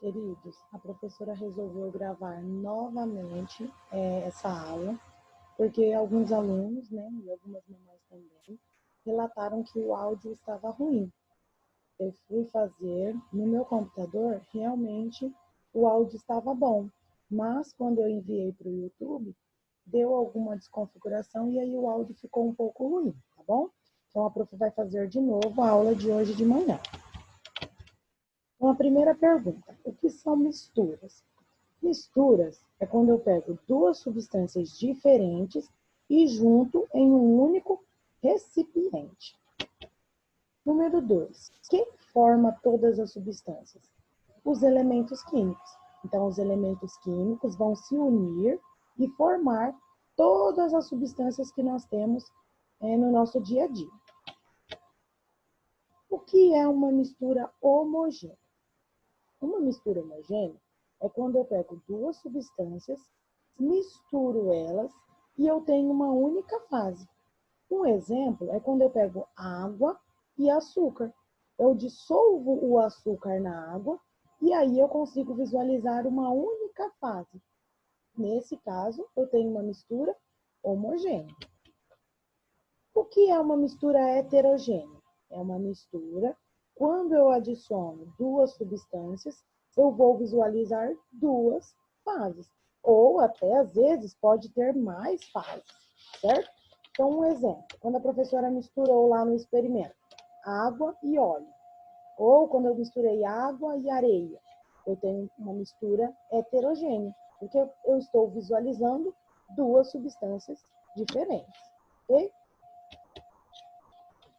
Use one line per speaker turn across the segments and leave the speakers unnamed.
Queridos, a professora resolveu gravar novamente essa aula, porque alguns alunos, né, e algumas mamães também, relataram que o áudio estava ruim. Eu fui fazer no meu computador, realmente o áudio estava bom, mas quando eu enviei para o YouTube, deu alguma desconfiguração e aí o áudio ficou um pouco ruim, tá bom? Então a prof vai fazer de novo a aula de hoje de manhã. Então, a primeira pergunta, o que são misturas? Misturas é quando eu pego duas substâncias diferentes e junto em um único recipiente. Número 2, quem forma todas as substâncias? Os elementos químicos. Então, os elementos químicos vão se unir e formar todas as substâncias que nós temos no nosso dia a dia. O que é uma mistura homogênea? Uma mistura homogênea é quando eu pego duas substâncias, misturo elas e eu tenho uma única fase. Um exemplo é quando eu pego água e açúcar. Eu dissolvo o açúcar na água e aí eu consigo visualizar uma única fase. Nesse caso, eu tenho uma mistura homogênea. O que é uma mistura heterogênea? É uma mistura, quando eu adiciono duas substâncias, eu vou visualizar duas fases. Ou até, às vezes, pode ter mais fases, certo? Então, um exemplo, quando a professora misturou lá no experimento água e óleo, ou quando eu misturei água e areia, eu tenho uma mistura heterogênea, porque eu estou visualizando duas substâncias diferentes, ok?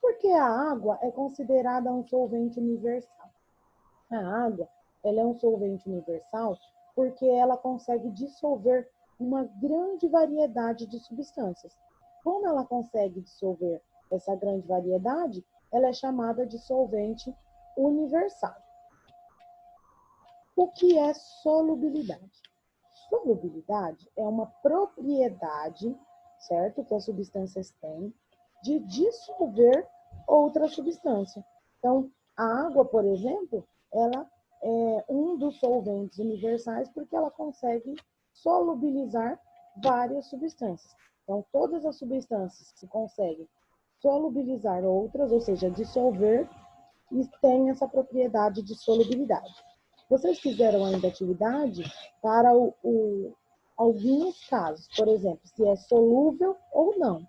Porque a água é considerada um solvente universal. A água, ela é um solvente universal porque ela consegue dissolver uma grande variedade de substâncias. Como ela consegue dissolver essa grande variedade, ela é chamada de solvente universal. O que é solubilidade? Solubilidade é uma propriedade, certo, que as substâncias têm, de dissolver outra substância. Então, a água, por exemplo, ela é um dos solventes universais porque ela consegue solubilizar várias substâncias. Então, todas as substâncias que conseguem solubilizar outras, ou seja, dissolver, têm essa propriedade de solubilidade. Vocês fizeram ainda atividade para alguns casos, por exemplo, se é solúvel ou não.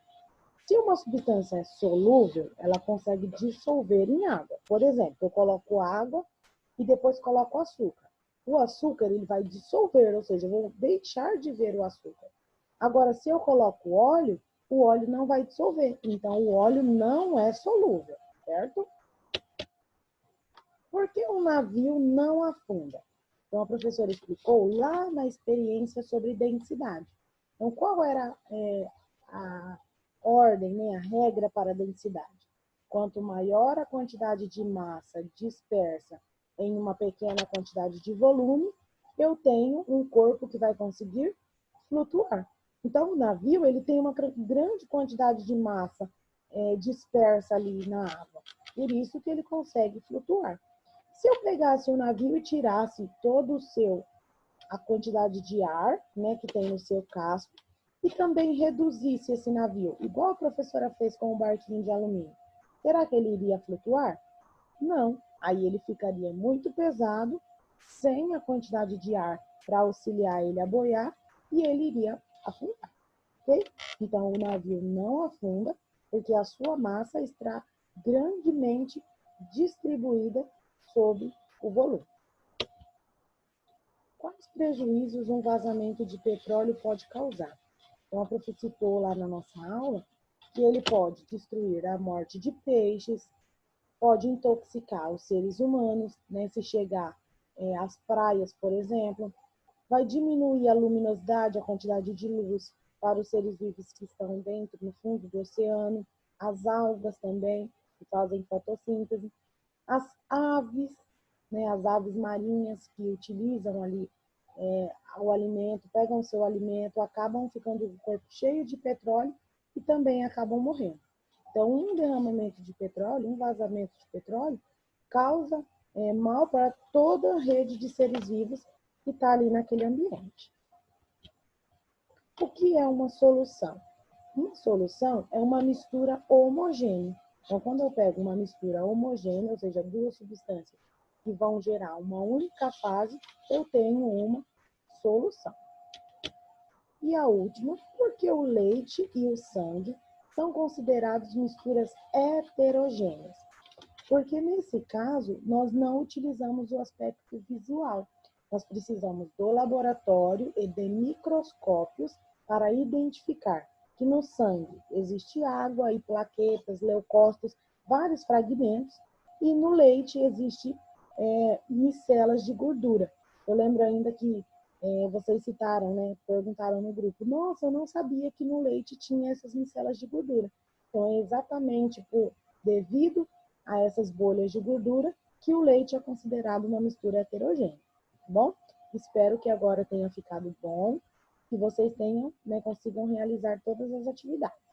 Se uma substância é solúvel, ela consegue dissolver em água. Por exemplo, eu coloco água e depois coloco açúcar. O açúcar ele vai dissolver, ou seja, eu vou deixar de ver o açúcar. Agora, se eu coloco óleo, o óleo não vai dissolver. Então, o óleo não é solúvel, certo? Por que um navio não afunda? Então, a professora explicou lá na experiência sobre densidade. Então, qual era a ordem, né, a regra para a densidade? Quanto maior a quantidade de massa dispersa em uma pequena quantidade de volume, eu tenho um corpo que vai conseguir flutuar. Então, o navio ele tem uma grande quantidade de massa dispersa ali na água. Por isso que ele consegue flutuar. Se eu pegasse o navio e tirasse todo a quantidade de ar, né, que tem no seu casco, e também reduzisse esse navio, igual a professora fez com o barquinho de alumínio, será que ele iria flutuar? Não. Aí ele ficaria muito pesado, sem a quantidade de ar para auxiliar ele a boiar, e ele iria afundar, ok? Então, o navio não afunda, porque a sua massa está grandemente distribuída sobre o volume. Quais prejuízos um vazamento de petróleo pode causar? Então, a professora citou lá na nossa aula que ele pode destruir a morte de peixes, pode intoxicar os seres humanos, né, se chegar às praias, por exemplo, vai diminuir a luminosidade, a quantidade de luz para os seres vivos que estão dentro, no fundo do oceano, as algas também, que fazem fotossíntese, as aves, né, as aves marinhas que utilizam ali o alimento, pegam o seu alimento, acabam ficando com o corpo cheio de petróleo e também acabam morrendo. Então, um derramamento de petróleo, um vazamento de petróleo, causa mal para toda a rede de seres vivos que está ali naquele ambiente. O que é uma solução? Uma solução é uma mistura homogênea. Então, quando eu pego uma mistura homogênea, ou seja, duas substâncias que vão gerar uma única fase, eu tenho uma solução. E a última, porque o leite e o sangue são considerados misturas heterogêneas. Porque nesse caso, nós não utilizamos o aspecto visual. Nós precisamos do laboratório e de microscópios para identificar que no sangue existe água e plaquetas, leucócitos, vários fragmentos, e no leite existe micelas de gordura. Eu lembro ainda que vocês citaram, né, perguntaram no grupo, nossa, eu não sabia que no leite tinha essas micelas de gordura. Então, é exatamente devido a essas bolhas de gordura que o leite é considerado uma mistura heterogênea, tá bom? Espero que agora tenha ficado bom, que vocês tenham, né, consigam realizar todas as atividades.